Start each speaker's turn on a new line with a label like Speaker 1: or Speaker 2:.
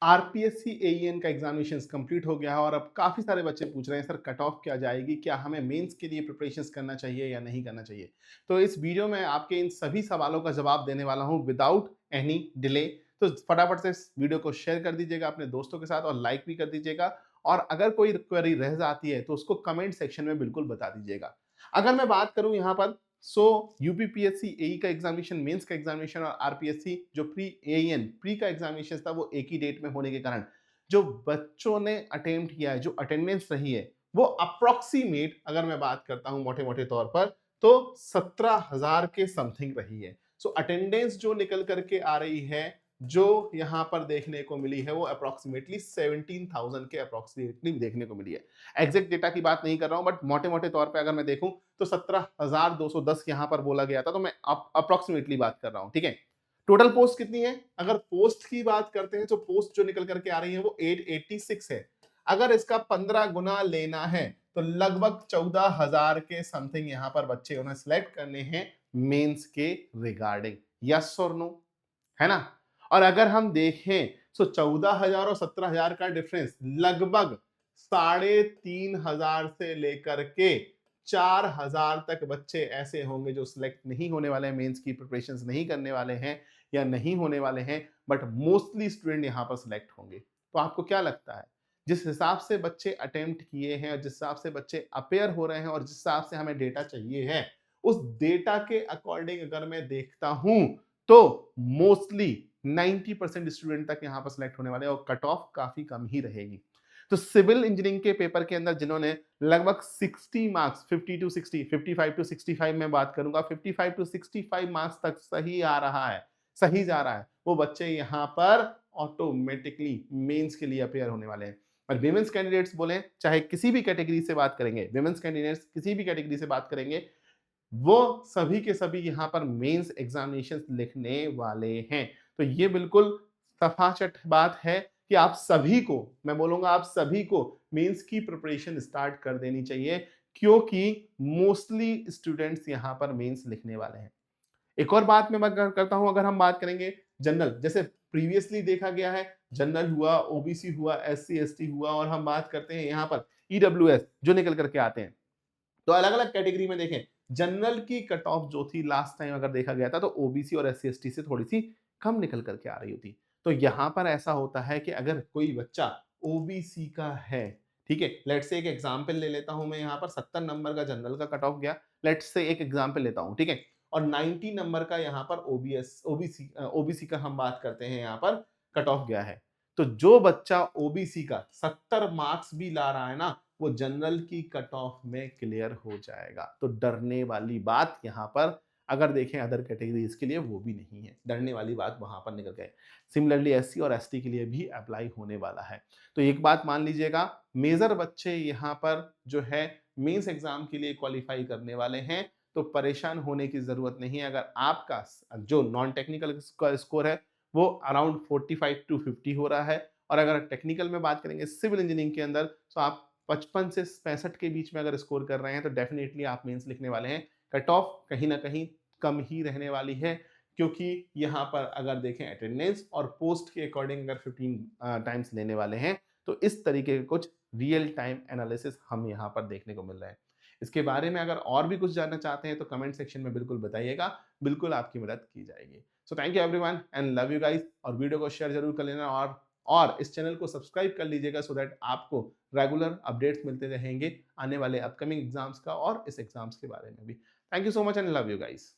Speaker 1: RPSC AEN का examination complete हो गया है और अब काफी सारे बच्चे पूछ रहे हैं सर कट ऑफ क्या जाएगी, क्या हमें मेंस के लिए प्रिपरेशंस करना चाहिए या नहीं करना चाहिए। तो इस वीडियो में आपके इन सभी सवालों का जवाब देने वाला हूं विदाउट एनी डिले। तो फटाफट से इस वीडियो को शेयर कर दीजिएगा अपने दोस्तों के साथ और लाइक भी कर दीजिएगा। और अगर कोई क्वेरी रह जाती है तो उसको कमेंट सेक्शन में बिल्कुल बता दीजिएगा। अगर मैं बात करूं यहाँ पर सो यूपीपीएससी एई का एग्जामिनेशन, मेंस का एग्जामिनेशन और आरपीएससी जो प्री एईएन प्री का एग्जामिनेशन था वो एक ही डेट में होने के कारण जो बच्चों ने अटेम्प्ट किया है, जो अटेंडेंस रही है वो अप्रोक्सीमेट अगर मैं बात करता हूं मोटे मोटे तौर पर तो 17,000 के समथिंग रही है। सो अटेंडेंस जो निकल करके आ रही है, जो यहां पर देखने को मिली है वो अप्रोक्सीमेटली 17,000 के अप्रोक्सीमेटली देखने को मिली है। एग्जैक्ट डेटा की बात नहीं कर रहा हूं बट मोटे मोटे तौर पे अगर मैं देखूं तो 17,210 यहां पर बोला गया था, तो मैं अप्रोक्सीमेटली बात कर रहा हूं। ठीक है, टोटल पोस्ट कितनी है? अगर पोस्ट की बात करते हैं तो पोस्ट जो निकल करके आ रही है वो 886 है। अगर इसका 15 गुना लेना है तो लगभग 14,000 के समथिंग यहां पर बच्चे उन्हें सिलेक्ट करने हैं मेंस के रिगार्डिंग। यस और नो, है ना? और अगर हम देखें तो 14,000 और 17,000 का डिफरेंस लगभग 3,500 से लेकर के 4,000 तक बच्चे ऐसे होंगे जो सिलेक्ट नहीं होने वाले हैं, मेंस की प्रिपरेशंस नहीं करने वाले हैं या नहीं होने वाले हैं, बट मोस्टली स्टूडेंट यहां पर सिलेक्ट होंगे। तो आपको क्या लगता है, जिस हिसाब से बच्चे अटेम्प्ट किए हैं और जिस हिसाब से बच्चे अपेयर हो रहे हैं और जिस हिसाब से हमें डेटा चाहिए है, उस डेटा के अकॉर्डिंग अगर मैं देखता हूं तो मोस्टली 90% स्टूडेंट तक यहां पर सिलेक्ट होने वाले हैं और कट ऑफ काफी कम ही रहेगी। तो सिविल इंजीनियरिंग के पेपर के अंदर जिन्होंने लगभग 60 मार्क्स 50 टू 60 55 टू 65 में बात करूंगा 55 टू 65 मार्क्स तक सही आ रहा है, सही जा रहा है, वो बच्चे यहां पर ऑटोमेटिकली मेंस के लिए अपेयर होने वाले हैं। और विमेंस कैंडिडेट्स बोले, चाहे किसी भी कैटेगरी से बात करेंगे, विमेंस कैंडिडेट्स किसी भी कैटेगरी से बात करेंगे, वो सभी के सभी यहां पर मेंस एग्जामिनेशन लिखने वाले हैं। तो ये बिल्कुल सफाचट बात है कि आप सभी को, मैं बोलूंगा आप सभी को मेंस की प्रिपरेशन स्टार्ट कर देनी चाहिए, क्योंकि मोस्टली स्टूडेंट्स यहां पर मेंस लिखने वाले हैं। एक और बात मैं करता हूं, अगर हम बात करेंगे जनरल, जैसे प्रीवियसली देखा गया है, जनरल हुआ, ओबीसी हुआ, एससी एसटी हुआ, और हम बात करते हैं यहां पर ईडब्ल्यूएस जो निकल करके आते हैं। तो अलग अलग कैटेगरी में देखें, जनरल की कट ऑफ जो थी लास्ट टाइम अगर देखा गया था तो ओबीसी और एससी एसटी से थोड़ी सी कम निकल करके आ रही होती। तो यहां पर ऐसा होता है कि अगर कोई बच्चा ओबीसी का है, ठीक है, लेट्स से एक एग्जांपल ले लेता हूं मैं, यहां पर 70 नंबर का जनरल का कट ऑफ गया, लेट्स से एक एग्जांपल लेता हूं, ठीक है, और 90 नंबर का यहां पर ओबीसी का हम बात करते हैं, यहां पर कट ऑफ गया है। तो जो बच्चा ओबीसी का 70 मार्क्स भी ला रहा है ना, वो जनरल की कट ऑफ में क्लियर हो जाएगा। तो डरने वाली बात यहां पर अगर देखें अदर कैटेगरीज के लिए वो भी नहीं है, डरने वाली बात वहां पर निकल गए। सिमिलरली एससी और एसटी के लिए भी अप्लाई होने वाला है। तो एक बात मान लीजिएगा, मेजर बच्चे यहां पर जो है मेंस एग्जाम के लिए क्वालिफाई करने वाले हैं, तो परेशान होने की जरूरत नहीं है। अगर आपका जो नॉन टेक्निकल का स्कोर है वो अराउंड 45 टू 50 हो रहा है, और अगर टेक्निकल में बात करेंगे सिविल इंजीनियरिंग के अंदर, तो आप 55 से 65 के बीच में अगर स्कोर कर रहे हैं तो डेफिनेटली आप मेंस लिखने वाले हैं। कट ऑफ कहीं ना कहीं कम ही रहने वाली है, क्योंकि यहाँ पर अगर देखें अटेंडेंस और पोस्ट के अकॉर्डिंग अगर 15 टाइम्स लेने वाले हैं, तो इस तरीके के कुछ रियल टाइम एनालिसिस हम यहाँ पर देखने को मिल रहे हैं। इसके बारे में अगर और भी कुछ जानना चाहते हैं तो कमेंट सेक्शन में बिल्कुल बताइएगा, बिल्कुल आपकी मदद की जाएगी। So thank you everyone and love you guys, और वीडियो को शेयर जरूर कर लेना, और इस चैनल को सब्सक्राइब कर लीजिएगा सो दैट आपको रेगुलर अपडेट्स मिलते रहेंगे आने वाले अपकमिंग एग्जाम्स का और इस एग्जाम्स के बारे में भी। Thank you so much and love you guys.